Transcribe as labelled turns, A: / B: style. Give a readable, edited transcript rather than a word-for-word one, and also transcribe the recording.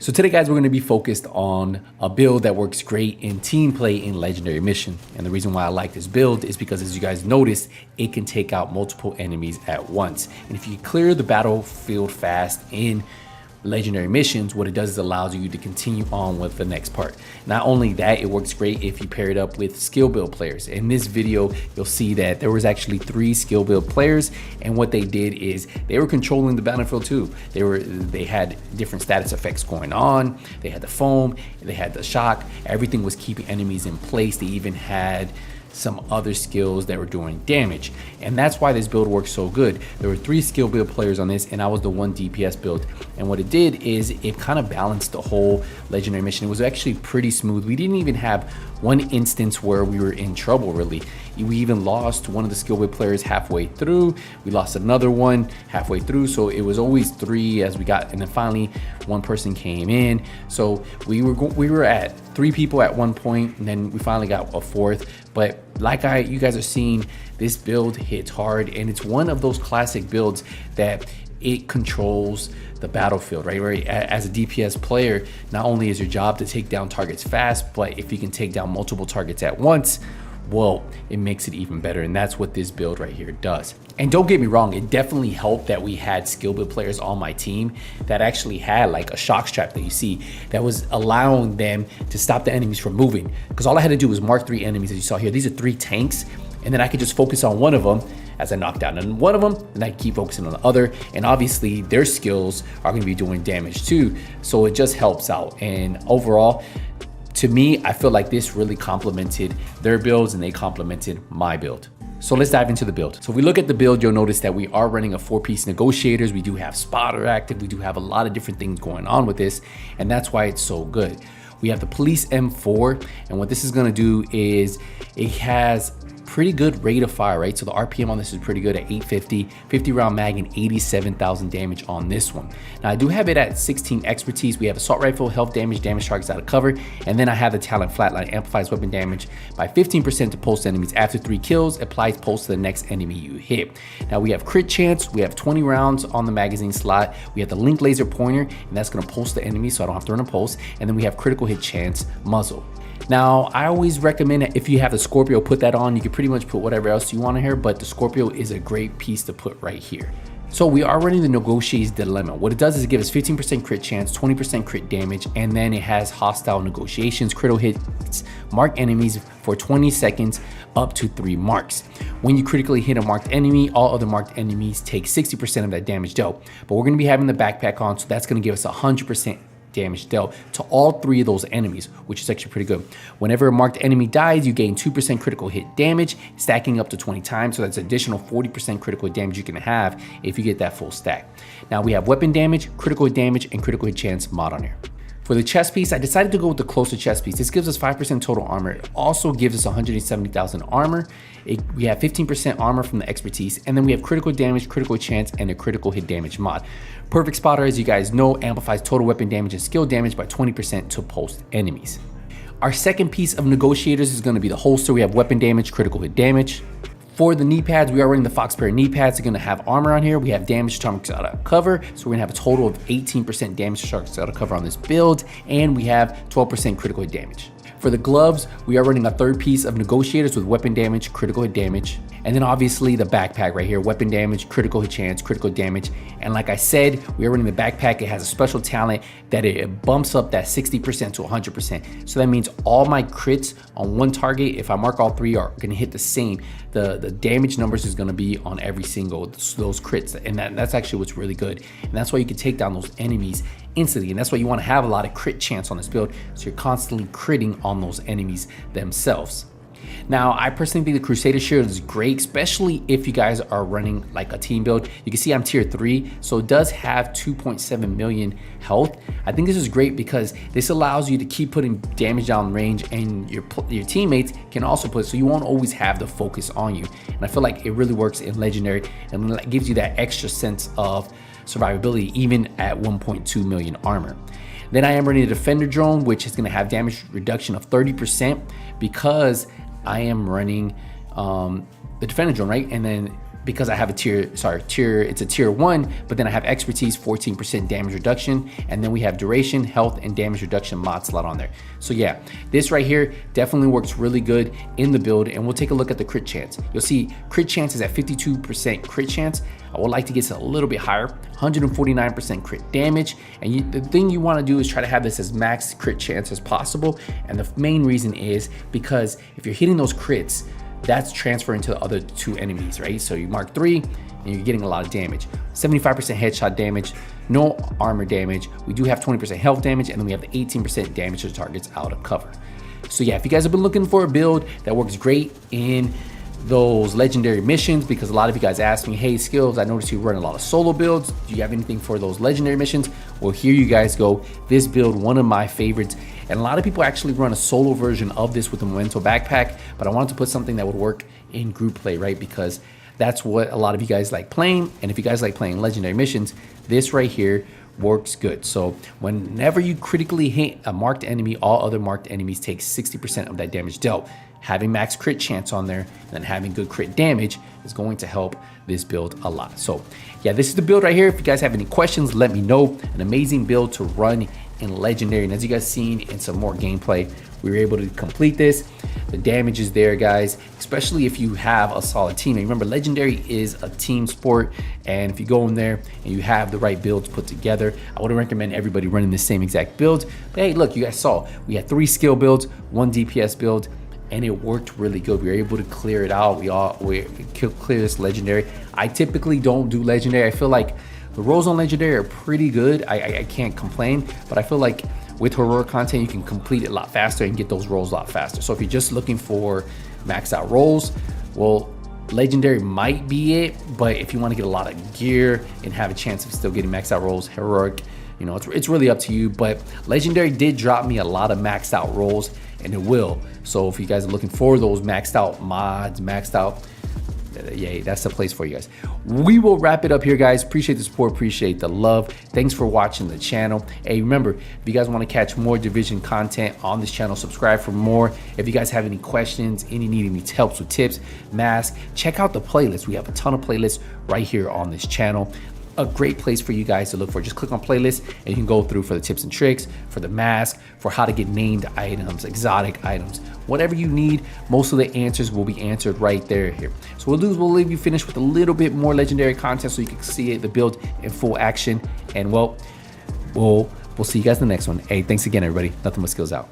A: So today, guys, we're going to be focused on a build that works great in team play in Legendary Mission. And the reason why I like this build is because, as you guys noticed, it can take out multiple enemies at once. And if you clear the battlefield fast in Legendary Missions, what it does is allows you to continue on with the next part. Not only that, it works great if you pair it up with skill build players. In this video, you'll see that there was actually 3 skill build players, and what they did is they were controlling the battlefield too. They had different status effects going on. They had the foam, they had the shock. Everything was keeping enemies in place. They even had some other skills that were doing damage, and that's why this build works so good. There were 3 skill build players on this, and I was the 1 DPS build, and what it did is it kind of balanced the whole Legendary Mission. It was actually pretty smooth. We didn't even have one instance where we were in trouble, really. We even lost one of the skill build players halfway through. We lost another one halfway through, so it was always 3 as we got, and then finally one person came in. So we were at 3 people at one point, and then we finally got a 4th. But like you guys are seeing, this build hits hard, and it's one of those classic builds that it controls the battlefield, right? As a DPS player, not only is your job to take down targets fast, but if you can take down multiple targets at once, well, it makes it even better, and that's what this build right here does. And don't get me wrong, it definitely helped that we had skill build players on my team that actually had like a shock strap that you see that was allowing them to stop the enemies from moving, because all I had to do was mark 3 enemies, as you saw here. These are 3 tanks, and then I could just focus on one of them as I knock down one of them, and I keep focusing on the other, and obviously their skills are going to be doing damage too, so it just helps out. And overall, to me, I feel like this really complemented their builds and they complemented my build. So let's dive into the build. So if we look at the build, you'll notice that we are running a 4-piece negotiators. We do have spotter active. We do have a lot of different things going on with this, and that's why it's so good. We have the police M4, and what this is gonna do is it has pretty good rate of fire, right? So the RPM on this is pretty good at 850, 50 round mag, and 87,000 damage on this one. Now I do have it at 16 expertise. We have assault rifle, health damage, damage targets out of cover, and then I have the talent flatline, amplifies weapon damage by 15% to pulse enemies. After 3 kills, applies pulse to the next enemy you hit. Now we have crit chance, we have 20 rounds on the magazine slot, we have the link laser pointer, and that's gonna pulse the enemy so I don't have to run a pulse, and then we have critical hit chance muzzle. Now, I always recommend that if you have the Scorpio, put that on. You can pretty much put whatever else you want in here, but the Scorpio is a great piece to put right here. So we are running the Negotiator's Dilemma. What it does is it gives us 15% crit chance, 20% crit damage, and then it has hostile negotiations, critical hits, mark enemies for 20 seconds up to 3 marks. When you critically hit a marked enemy, all other marked enemies take 60% of that damage dealt. But we're gonna be having the backpack on, so that's gonna give us 100% damage dealt to all 3 of those enemies, which is actually pretty good. Whenever a marked enemy dies, you gain 2% critical hit damage, stacking up to 20 times, so that's additional 40% critical hit damage you can have if you get that full stack. Now we have weapon damage, critical hit damage, and critical hit chance mod on here. For the chest piece, I decided to go with the closer chest piece. This gives us 5% total armor. It also gives us 170,000 armor. We have 15% armor from the expertise, and then we have critical damage, critical chance, and a critical hit damage mod. Perfect spotter, as you guys know, amplifies total weapon damage and skill damage by 20% to pulse enemies. Our second piece of negotiators is gonna be the holster. We have weapon damage, critical hit damage. For the knee pads, we are running the Fox pair knee pads. They're gonna have armor on here. We have damage to targets out of cover. So we're gonna have a total of 18% damage to targets out of cover on this build. And we have 12% critical hit damage. For the gloves, we are running a 3rd piece of negotiators with weapon damage, critical hit damage. And then obviously the backpack right here, weapon damage, critical hit chance, critical damage. And like I said, we are running the backpack. It has a special talent that it bumps up that 60% to 100%. So that means all my crits on one target, if I mark all 3, are gonna hit the same. The damage numbers is gonna be on every single those crits. And that's actually what's really good. And that's why you can take down those enemies instantly. And that's why you wanna have a lot of crit chance on this build, so you're constantly critting on those enemies themselves. Now, I personally think the Crusader Shield is great, especially if you guys are running like a team build. You can see I'm tier 3, so it does have 2.7 million health. I think this is great because this allows you to keep putting damage down range, and your teammates can also put, so you won't always have the focus on you. And I feel like it really works in Legendary, and it gives you that extra sense of survivability even at 1.2 million armor. Then I am running a Defender Drone, which is gonna have damage reduction of 30% because I am running the Defender Drone, right? And then because I have a it's a tier 1, but then I have expertise, 14% damage reduction, and then we have duration, health, and damage reduction mod slot on there. So yeah, this right here definitely works really good in the build, and we'll take a look at the crit chance. You'll see crit chance is at 52% crit chance. I would like to get a little bit higher, 149% crit damage, and the thing you want to do is try to have this as max crit chance as possible, and the main reason is because if you're hitting those crits, that's transferring to the other 2 enemies, right? So you mark 3 and you're getting a lot of damage. 75% headshot damage, no armor damage. We do have 20% health damage, and then we have the 18% damage to targets out of cover. So yeah, if you guys have been looking for a build that works great in those legendary missions, because a lot of you guys ask me, hey Skillz, I noticed you run a lot of solo builds. Do you have anything for those legendary missions? Well, here you guys go. This build, one of my favorites. And a lot of people actually run a solo version of this with a Memento backpack, but I wanted to put something that would work in group play, right? Because that's what a lot of you guys like playing. And if you guys like playing legendary missions, this right here works good. So whenever you critically hit a marked enemy, all other marked enemies take 60% of that damage dealt. Having max crit chance on there and then having good crit damage is going to help this build a lot. So yeah, this is the build right here. If you guys have any questions, let me know. An amazing build to run in legendary, and as you guys seen in some more gameplay, we were able to complete this. The damage is there, guys, especially if you have a solid team. And remember, legendary is a team sport, and if you go in there and you have the right builds put together, I would recommend everybody running the same exact build. But hey, look, you guys saw we had 3 skill builds, 1 DPS build, and it worked really good. We were able to clear it out. We clear this legendary. I typically don't do legendary. I feel like the roles on legendary are pretty good. I can't complain, but I feel like with heroic content, you can complete it a lot faster and get those roles a lot faster. So if you're just looking for max out roles, well, legendary might be it, but if you want to get a lot of gear and have a chance of still getting max out roles, heroic, you know, it's really up to you. But legendary did drop me a lot of maxed out roles, and it will. So if you guys are looking for those maxed out mods, maxed out, yeah, that's the place for you guys. We will wrap it up here, guys. Appreciate the support, appreciate the love. Thanks for watching the channel. Hey, remember, if you guys want to catch more Division content on this channel, subscribe for more. If you guys have any questions, need any helps with tips, masks, check out the playlist. We have a ton of playlists right here on this channel. A great place for you guys to look for. Just click on playlist and you can go through for the tips and tricks, for the mask, for how to get named items, exotic items, whatever you need. Most of the answers will be answered right there here. So we'll leave you finished with a little bit more legendary content so you can see it, the build in full action. And well, we'll see you guys in the next one. Hey, thanks again, everybody. Nothing but skills out.